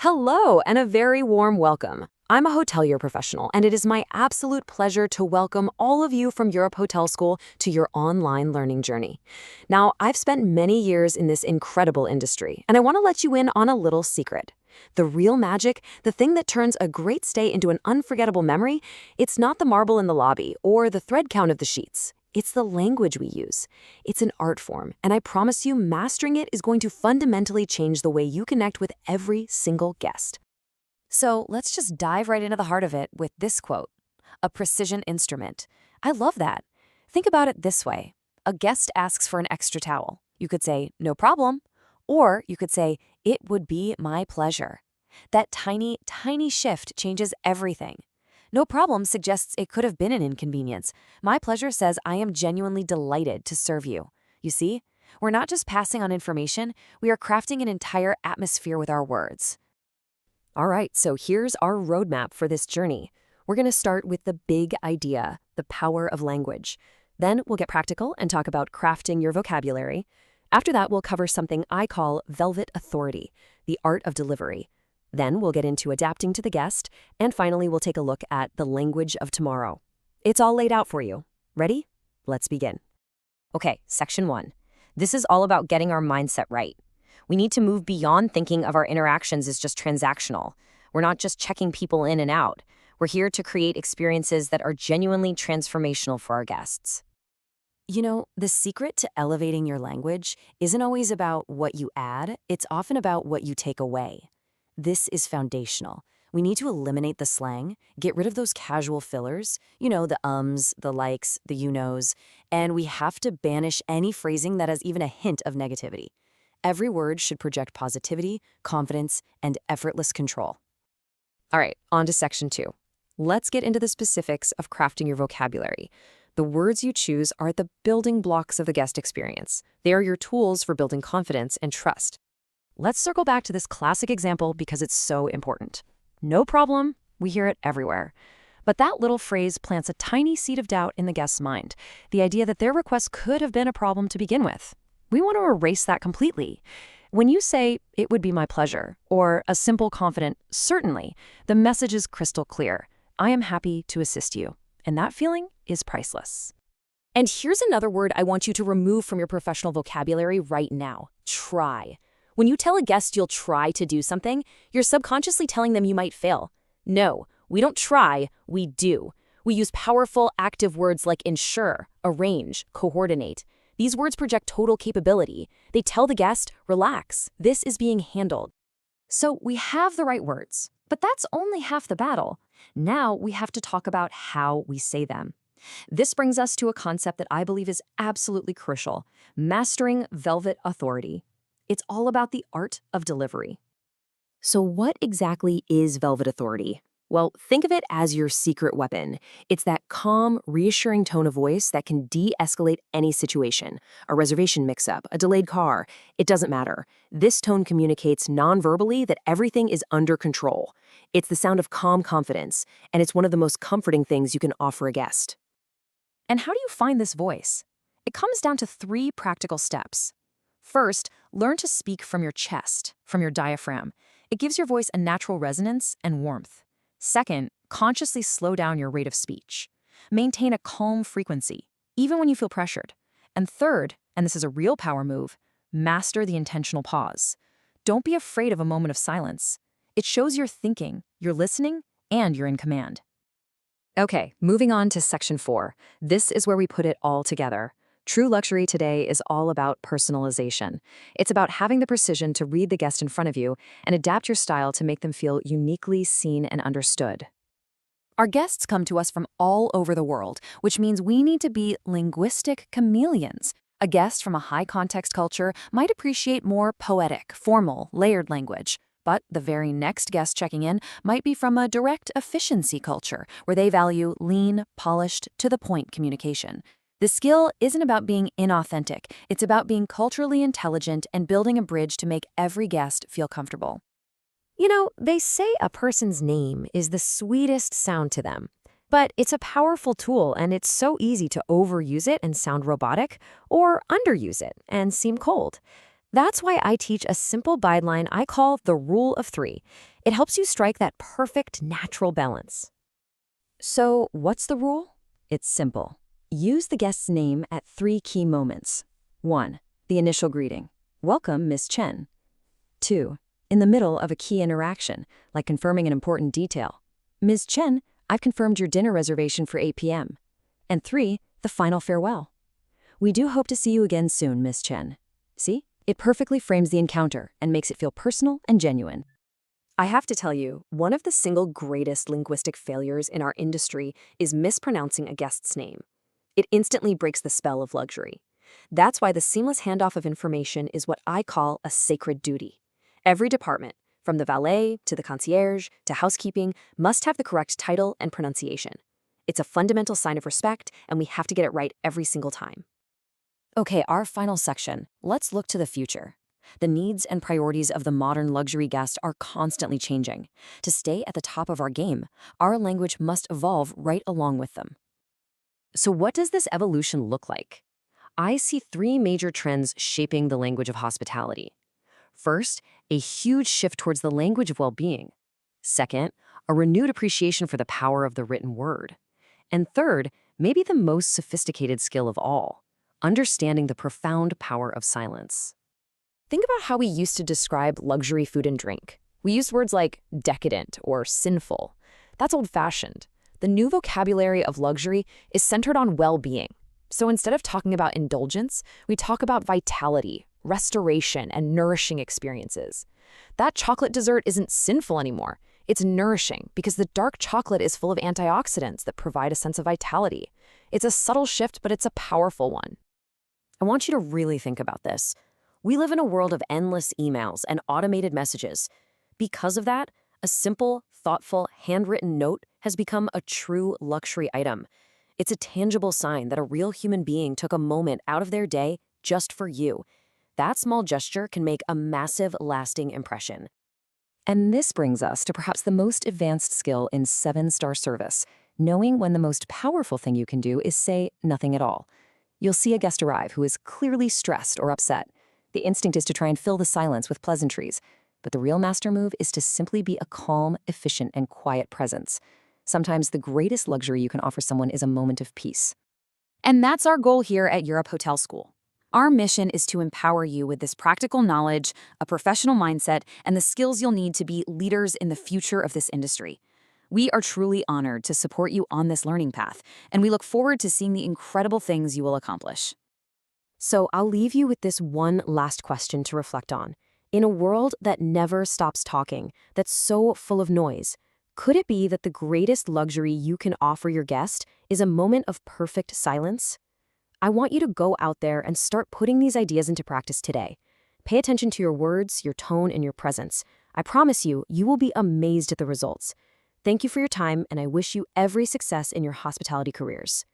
Hello, and a very warm welcome. I'm a hotelier professional, and it is my absolute pleasure to welcome all of you from Europe Hotel School to your online learning journey. Now, I've spent many years in this incredible industry, and I want to let you in on a little secret. The real magic, the thing that turns a great stay into an unforgettable memory, it's not the marble in the lobby or the thread count of the sheets. It's the language we use. It's an art form, and I promise you, mastering it is going to fundamentally change the way you connect with every single guest. So let's just dive right into the heart of it with this quote: a precision instrument. I love that. Think about it this way. A guest asks for an extra towel. You could say, no problem. Or you could say, it would be my pleasure. That tiny, tiny shift changes everything. No problem suggests it could have been an inconvenience. My pleasure says I am genuinely delighted to serve you. You see, we're not just passing on information, we are crafting an entire atmosphere with our words. All right, so here's our roadmap for this journey. We're going to start with the big idea, the power of language. Then we'll get practical and talk about crafting your vocabulary. After that, we'll cover something I call velvet authority, the art of delivery. Then we'll get into adapting to the guest, and finally we'll take a look at the language of tomorrow. It's all laid out for you. Ready? Let's begin. Okay, section 1. This is all about getting our mindset right. We need to move beyond thinking of our interactions as just transactional. We're not just checking people in and out. We're here to create experiences that are genuinely transformational for our guests. You know, the secret to elevating your language isn't always about what you add, it's often about what you take away. This is foundational. We need to eliminate the slang, get rid of those casual fillers, the ums, the likes, the you-knows, and we have to banish any phrasing that has even a hint of negativity. Every word should project positivity, confidence, and effortless control. All right, on to section 2. Let's get into the specifics of crafting your vocabulary. The words you choose are the building blocks of the guest experience. They are your tools for building confidence and trust. Let's circle back to this classic example because it's so important. No problem, we hear it everywhere. But that little phrase plants a tiny seed of doubt in the guest's mind, the idea that their request could have been a problem to begin with. We want to erase that completely. When you say, it would be my pleasure, or a simple, confident, certainly, the message is crystal clear. I am happy to assist you. And that feeling is priceless. And here's another word I want you to remove from your professional vocabulary right now: try. When you tell a guest you'll try to do something, you're subconsciously telling them you might fail. No, we don't try, we do. We use powerful, active words like ensure, arrange, coordinate. These words project total capability. They tell the guest, relax, this is being handled. So we have the right words, but that's only half the battle. Now we have to talk about how we say them. This brings us to a concept that I believe is absolutely crucial: mastering velvet authority. It's all about the art of delivery. So what exactly is velvet authority? Well, think of it as your secret weapon. It's that calm, reassuring tone of voice that can de-escalate any situation. A reservation mix-up, a delayed car, it doesn't matter. This tone communicates non-verbally that everything is under control. It's the sound of calm confidence, and it's one of the most comforting things you can offer a guest. And how do you find this voice? It comes down to 3 practical steps. First, learn to speak from your chest, from your diaphragm. It gives your voice a natural resonance and warmth. Second, consciously slow down your rate of speech. Maintain a calm frequency, even when you feel pressured. And third, and this is a real power move, master the intentional pause. Don't be afraid of a moment of silence. It shows you're thinking, you're listening, and you're in command. Okay, moving on to section 4. This is where we put it all together. True luxury today is all about personalization. It's about having the precision to read the guest in front of you and adapt your style to make them feel uniquely seen and understood. Our guests come to us from all over the world, which means we need to be linguistic chameleons. A guest from a high-context culture might appreciate more poetic, formal, layered language. But the very next guest checking in might be from a direct efficiency culture, where they value lean, polished, to-the-point communication. The skill isn't about being inauthentic, it's about being culturally intelligent and building a bridge to make every guest feel comfortable. You know, they say a person's name is the sweetest sound to them, but it's a powerful tool and it's so easy to overuse it and sound robotic, or underuse it and seem cold. That's why I teach a simple guideline I call the Rule of Three. It helps you strike that perfect natural balance. So, what's the rule? It's simple. Use the guest's name at 3 key moments. 1. The initial greeting. Welcome, Miss Chen. 2. In the middle of a key interaction, like confirming an important detail. Ms. Chen, I've confirmed your dinner reservation for 8 p.m. And 3. The final farewell. We do hope to see you again soon, Miss Chen. See? It perfectly frames the encounter and makes it feel personal and genuine. I have to tell you, one of the single greatest linguistic failures in our industry is mispronouncing a guest's name. It instantly breaks the spell of luxury. That's why the seamless handoff of information is what I call a sacred duty. Every department, from the valet to the concierge to housekeeping, must have the correct title and pronunciation. It's a fundamental sign of respect, and we have to get it right every single time. Okay, our final section. Let's look to the future. The needs and priorities of the modern luxury guest are constantly changing. To stay at the top of our game, our language must evolve right along with them. So what does this evolution look like? I see 3 major trends shaping the language of hospitality. First, a huge shift towards the language of well-being. Second, a renewed appreciation for the power of the written word. And third, maybe the most sophisticated skill of all, understanding the profound power of silence. Think about how we used to describe luxury food and drink. We used words like decadent or sinful. That's old-fashioned. The new vocabulary of luxury is centered on well-being. So instead of talking about indulgence, we talk about vitality, restoration, and nourishing experiences. That chocolate dessert isn't sinful anymore. It's nourishing because the dark chocolate is full of antioxidants that provide a sense of vitality. It's a subtle shift, but it's a powerful one. I want you to really think about this. We live in a world of endless emails and automated messages. Because of that, a simple, thoughtful, handwritten note has become a true luxury item. It's a tangible sign that a real human being took a moment out of their day just for you. That small gesture can make a massive, lasting impression. And this brings us to perhaps the most advanced skill in 7-star service, knowing when the most powerful thing you can do is say nothing at all. You'll see a guest arrive who is clearly stressed or upset. The instinct is to try and fill the silence with pleasantries, but the real master move is to simply be a calm, efficient, and quiet presence. Sometimes the greatest luxury you can offer someone is a moment of peace. And that's our goal here at Europe Hotel School. Our mission is to empower you with this practical knowledge, a professional mindset, and the skills you'll need to be leaders in the future of this industry. We are truly honored to support you on this learning path, and we look forward to seeing the incredible things you will accomplish. So I'll leave you with this one last question to reflect on. In a world that never stops talking, that's so full of noise, could it be that the greatest luxury you can offer your guest is a moment of perfect silence? I want you to go out there and start putting these ideas into practice today. Pay attention to your words, your tone, and your presence. I promise you, you will be amazed at the results. Thank you for your time, and I wish you every success in your hospitality careers.